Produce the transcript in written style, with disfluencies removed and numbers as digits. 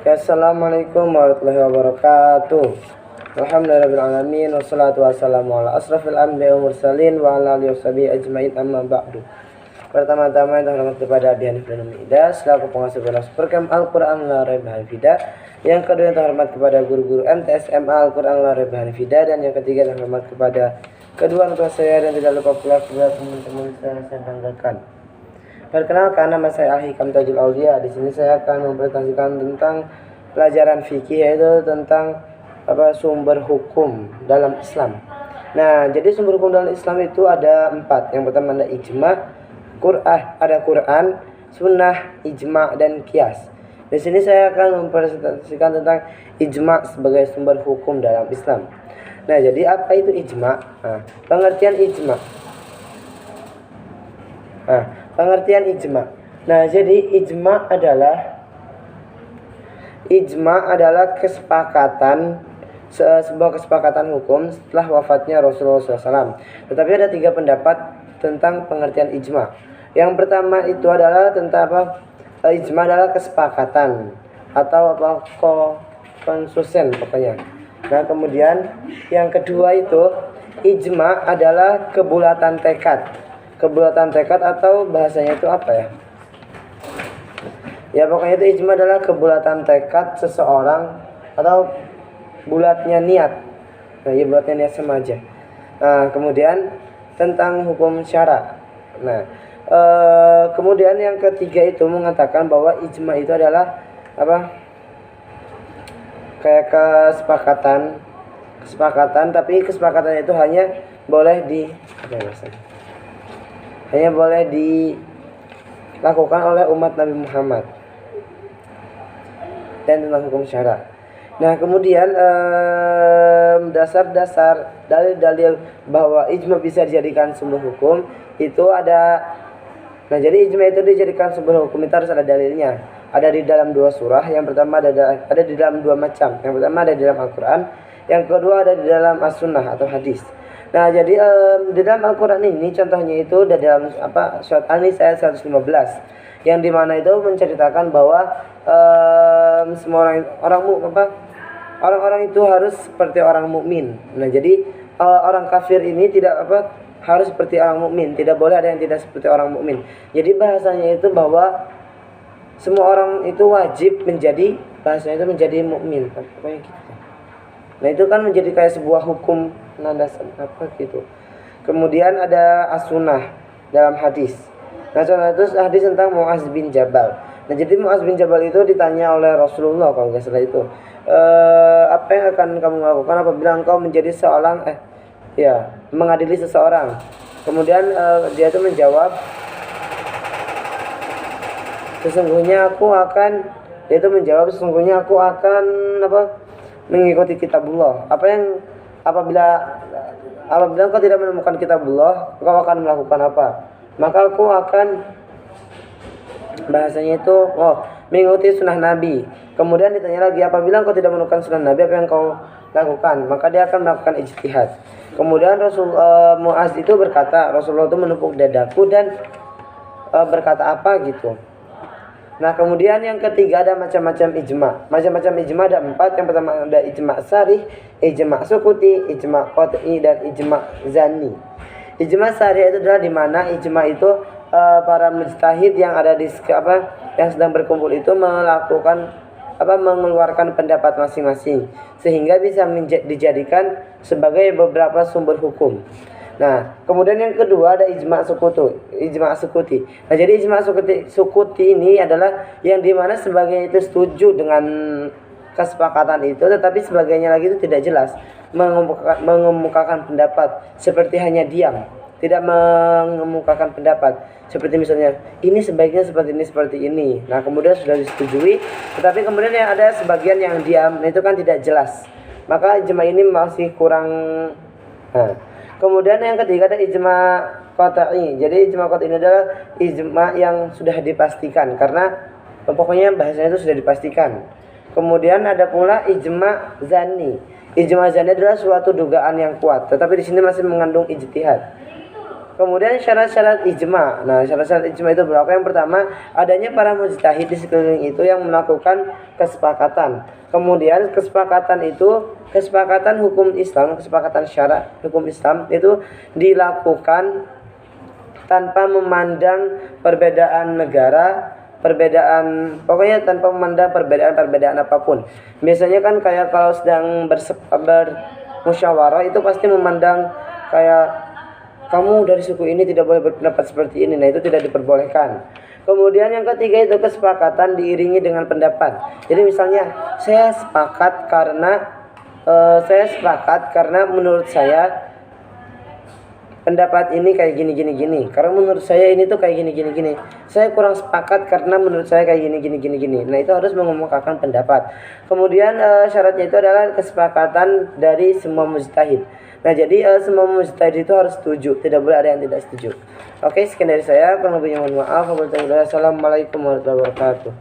Ya, assalamualaikum warahmatullahi wabarakatuh. Alhamdulillahirrahmanirrahim. Wassalatu wassalamu ala asrafil anbiya wa mursalin wa ala alihi washabihi ajmain, amma ba'du. Pertama-tama yang terhormat kepada Abi Hanif dan Umi Ida selaku pengasuh kelas Perkem Al-Quran La Raiba Hanifida. Yang kedua yang terhormat kepada guru-guru MTSMA Al-Quran La Raiba Hanifida. Dan yang ketiga yang terhormat kepada kedua orang tua saya dan tidak lupa pula kepada teman-teman saya banggakan. Perkenalkan, nama saya Al-Hikam Tajul Aulia. Di sini saya akan mempresentasikan tentang pelajaran fikih, yaitu tentang sumber hukum dalam Islam. Nah, jadi sumber hukum dalam Islam itu ada 4. Yang pertama ada ijma, ada Quran, sunnah, ijma, dan qiyas. Di sini saya akan mempresentasikan tentang ijma sebagai sumber hukum dalam Islam. Nah, jadi apa itu ijma? Pengertian ijma. Pengertian ijma. Nah, jadi ijma adalah kesepakatan, sebuah kesepakatan hukum setelah wafatnya Rasulullah SAW. Tetapi ada 3 pendapat tentang pengertian ijma. Yang pertama itu adalah tentang ijma adalah kesepakatan atau konsensus pokoknya. Nah, kemudian yang kedua itu ijma adalah kebulatan tekad. Kebulatan tekad atau bahasanya itu apa ya? Ya, pokoknya itu ijma adalah kebulatan tekad seseorang atau bulatnya niat. Nah, ya bulatnya niat sama aja. Nah, kemudian tentang hukum syara. Nah, kemudian yang ketiga itu mengatakan bahwa ijma itu adalah kayak kesepakatan, tapi kesepakatan itu hanya boleh dilakukan oleh umat Nabi Muhammad. Dan tentang hukum syara. Nah, kemudian dasar-dasar dalil-dalil bahwa ijma bisa dijadikan sumber hukum itu ada. Nah, jadi ijma itu dijadikan sumber hukum itu harus ada dalilnya. Ada di dalam 2 surah. Yang pertama ada di dalam 2 macam. Yang pertama ada di dalam Al-Quran. Yang kedua ada di dalam As-Sunnah atau hadis. Nah, jadi di dalam Al-Quran ini contohnya itu ada dalam surat An-Nisa ayat 115, yang dimana itu menceritakan bahwa semua orang-orang itu harus seperti orang mukmin. Nah, jadi orang kafir ini tidak harus seperti orang mukmin, tidak boleh ada yang tidak seperti orang mukmin. Jadi bahasanya itu bahwa semua orang itu wajib menjadi mukmin. Pokoknya gitu. Nah, itu kan menjadi kayak sebuah hukum landasan gitu. Kemudian ada as-sunnah dalam hadis. Nah, contoh itu hadis tentang Mu'adz bin Jabal. Nah, jadi Mu'adz bin Jabal itu ditanya oleh Rasulullah kalau nggak salah itu, apa yang akan kamu lakukan apabila engkau menjadi mengadili seseorang. Kemudian dia itu menjawab, sesungguhnya aku akan mengikuti kitabullah. Apabila engkau tidak menemukan kitabullah, engkau akan melakukan apa? Maka aku akan mengikuti sunnah Nabi. Kemudian ditanya lagi, apabila engkau tidak menemukan sunnah Nabi, apa yang kau lakukan? Maka dia akan melakukan ijtihad. Kemudian Mu'adz itu berkata, Rasulullah itu menepuk dadaku dan berkata apa gitu. Nah, kemudian yang ketiga ada macam-macam ijma. Macam-macam ijma ada 4. Yang pertama ada ijma sarih, ijma sukuti, ijma qat'i, dan ijma zanni. Ijma sarih itu adalah di mana ijma itu para mujtahid yang ada yang sedang berkumpul itu mengeluarkan pendapat masing-masing sehingga bisa dijadikan sebagai beberapa sumber hukum. Nah, kemudian yang kedua ada ijma sukuti. Nah, jadi ijma sukuti ini adalah yang dimana sebagian itu setuju dengan kesepakatan itu, tetapi sebagainya lagi itu tidak jelas, mengemukakan pendapat seperti hanya diam, tidak mengemukakan pendapat. Seperti misalnya ini sebaiknya seperti ini. Nah, kemudian sudah disetujui, tetapi kemudian yang ada sebagian yang diam, itu kan tidak jelas. Maka ijma ini masih kurang. Kemudian yang ketiga ada ijma qat'i. Jadi ijma qat'i ini adalah ijma yang sudah dipastikan karena pokoknya bahasanya itu sudah dipastikan. Kemudian ada pula ijma zanni. Ijma zanni adalah suatu dugaan yang kuat, tetapi di sini masih mengandung ijtihad. Kemudian syarat-syarat ijma. Nah, syarat-syarat ijma itu berapa? Yang pertama, adanya para mujtahid di sekeliling itu yang melakukan kesepakatan. Kemudian kesepakatan itu, kesepakatan hukum Islam, kesepakatan syara hukum Islam itu dilakukan tanpa memandang perbedaan negara, pokoknya tanpa memandang perbedaan apapun. Biasanya kan kayak kalau sedang bermusyawarah itu pasti memandang kayak kamu dari suku ini tidak boleh berpendapat seperti ini. Nah, itu tidak diperbolehkan. Kemudian yang ketiga itu kesepakatan diiringi dengan pendapat. Jadi misalnya saya sepakat karena menurut saya pendapat ini kayak gini. Karena menurut saya ini tuh kayak gini. Saya kurang sepakat karena menurut saya kayak gini. Nah, itu harus mengemukakan pendapat. Kemudian syaratnya itu adalah kesepakatan dari semua mujtahid. Nah, jadi semua mujtahid itu harus setuju, tidak boleh ada yang tidak setuju. Oke, sekian dari saya. Kurang lebihnya mohon maaf. Wassalamualaikum warahmatullahi wabarakatuh.